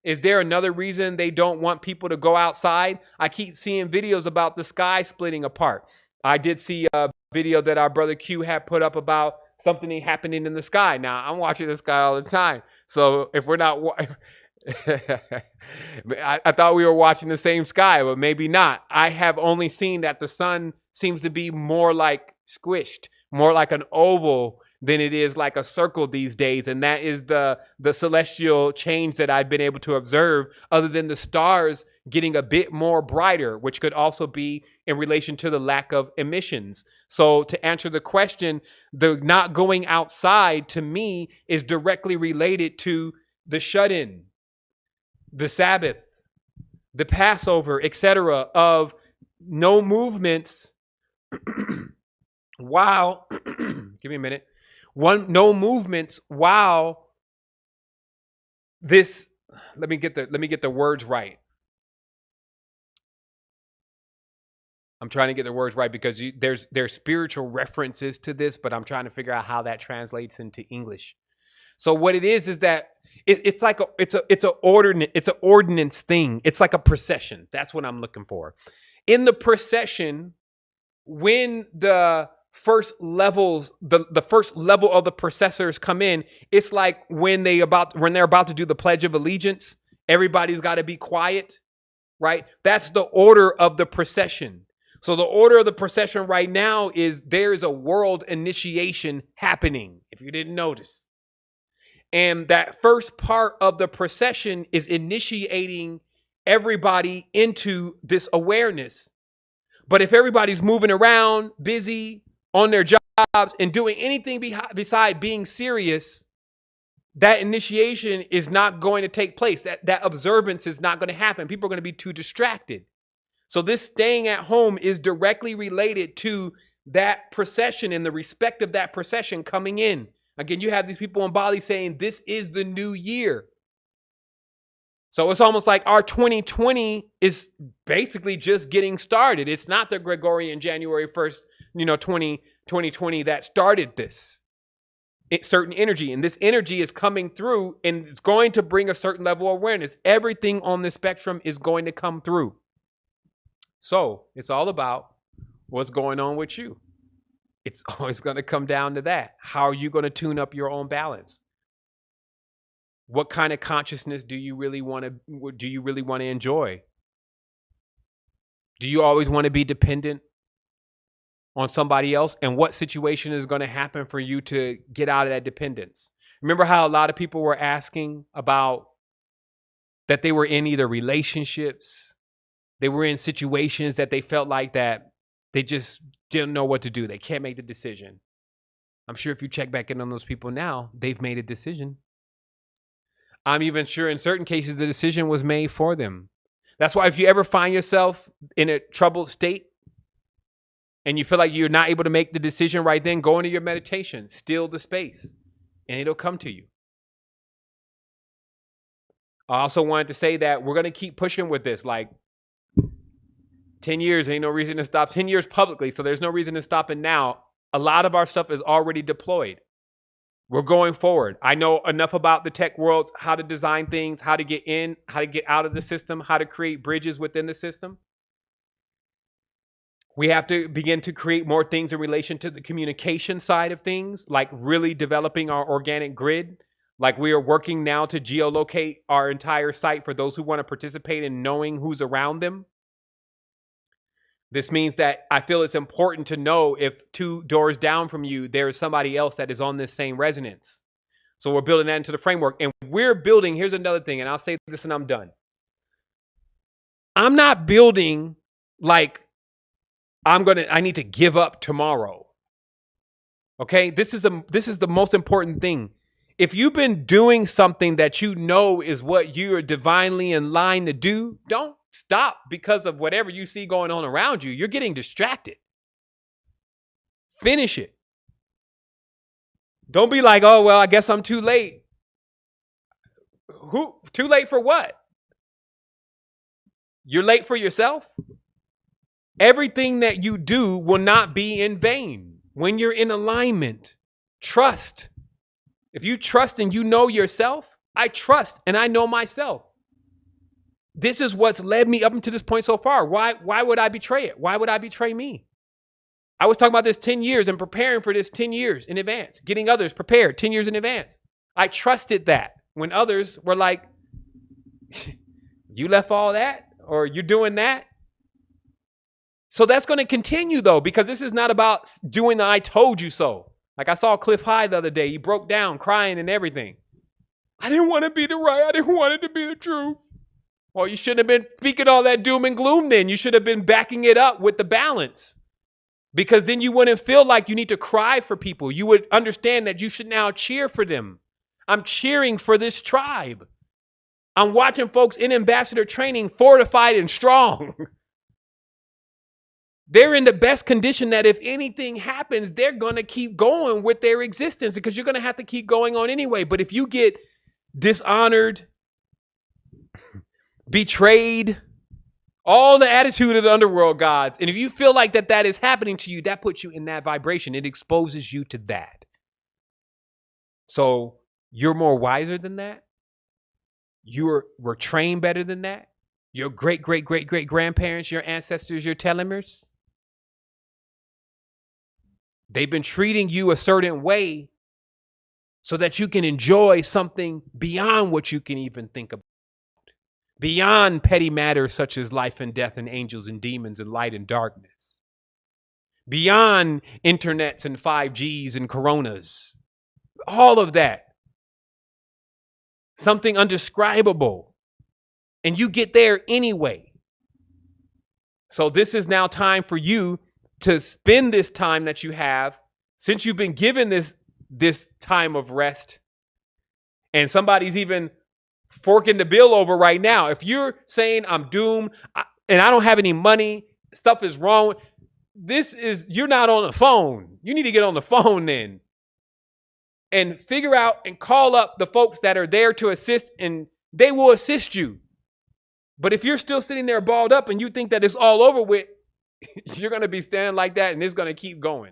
Is there another reason they don't want people to go outside? I keep seeing videos about the sky splitting apart. I did see a video that our brother Q had put up about something happening in the sky. Now, I'm watching the sky all the time. So if we're not, I thought we were watching the same sky, but maybe not. I have only seen that the sun seems to be more like squished, more like an oval than it is like a circle these days. And that is the celestial change that I've been able to observe, other than the stars getting a bit more brighter, which could also be in relation to the lack of emissions. So to answer the question, the not going outside to me is directly related to the shut-in, the Sabbath, the Passover, etc., of no movements while give me a minute. No movements while this, let me get the words right. I'm trying to get the words right because there's spiritual references to this, but I'm trying to figure out how that translates into English. So what it is that it's like it's an ordinance thing. It's like a procession. That's what I'm looking for. In the procession, when the first levels, the first level of the processors come in, it's like when they're about to do the Pledge of Allegiance, everybody's got to be quiet, right? That's the order of the procession. So the order of the procession right now is there's a world initiation happening, if you didn't notice. And that first part of the procession is initiating everybody into this awareness. But if everybody's moving around, busy, on their jobs, and doing anything beside being serious, that initiation is not going to take place. That observance is not going to happen. People are going to be too distracted. So this staying at home is directly related to that procession and the respect of that procession coming in. Again, you have these people in Bali saying this is the new year. So it's almost like our 2020 is basically just getting started. It's not the Gregorian January 1st, 2020 that started this. It's certain energy, and this energy is coming through, and it's going to bring a certain level of awareness. Everything on the spectrum is going to come through. So it's all about what's going on with you. It's always going to come down to that. How are you going to tune up your own balance? What kind of consciousness do you really want to enjoy? Do you always want to be dependent on somebody else? And what situation is going to happen for you to get out of that dependence? Remember how a lot of people were asking about that they were in either relationships, they were in situations that they felt like that they just didn't know what to do. They can't make the decision. I'm sure if you check back in on those people now, they've made a decision. I'm even sure in certain cases, the decision was made for them. That's why if you ever find yourself in a troubled state and you feel like you're not able to make the decision right then, go into your meditation, still the space, and it'll come to you. I also wanted to say that we're going to keep pushing with this. Like 10 years, ain't no reason to stop. 10 years publicly, so there's no reason to stop it now. A lot of our stuff is already deployed. We're going forward. I know enough about the tech world, how to design things, how to get in, how to get out of the system, how to create bridges within the system. We have to begin to create more things in relation to the communication side of things, like really developing our organic grid. Like we are working now to geolocate our entire site for those who want to participate in knowing who's around them. This means that I feel it's important to know if 2 doors down from you, there is somebody else that is on this same resonance. So we're building that into the framework. And we're building, here's another thing, and I'll say this and I'm done. I'm not building like I need to give up tomorrow. Okay? This is the most important thing. If you've been doing something that you know is what you are divinely in line to do, don't stop because of whatever you see going on around you. You're getting distracted. Finish it. Don't be like, oh, well, I guess I'm too late. Too late for what? You're late for yourself. Everything that you do will not be in vain. When you're in alignment, trust. If you trust and you know yourself, I trust and I know myself. This is what's led me up until this point so far. Why would I betray it? Why would I betray me? I was talking about this 10 years and preparing for this 10 years in advance, getting others prepared 10 years in advance. I trusted that when others were like, you left all that or you're doing that. So that's going to continue though, because this is not about doing the I told you so. Like I saw Cliff High the other day. He broke down crying and everything. I didn't want to be the right. I didn't want it to be the truth. Well, you shouldn't have been speaking all that doom and gloom then. You should have been backing it up with the balance. Because then you wouldn't feel like you need to cry for people. You would understand that you should now cheer for them. I'm cheering for this tribe. I'm watching folks in ambassador training fortified and strong. They're in the best condition that if anything happens, they're going to keep going with their existence because you're going to have to keep going on anyway. But if you get dishonored, betrayed, all the attitude of the underworld gods, and if you feel like that is happening to you, that puts you in that vibration. It exposes you to that. So you're more wiser than that. You were trained better than that. Your great grandparents, your ancestors, your telomeres, they've been treating you a certain way so that you can enjoy something beyond what you can even think about. Beyond petty matters such as life and death and angels and demons and light and darkness. Beyond internets and 5Gs and coronas. All of that. Something undescribable. And you get there anyway. So this is now time for you to spend this time that you have, since you've been given this time of rest, and somebody's even forking the bill over right now. If you're saying I'm doomed and I don't have any money, stuff is wrong, you're not on the phone. You need to get on the phone then and figure out and call up the folks that are there to assist, and they will assist you. But if you're still sitting there balled up and you think that it's all over with, you're going to be standing like that and it's going to keep going.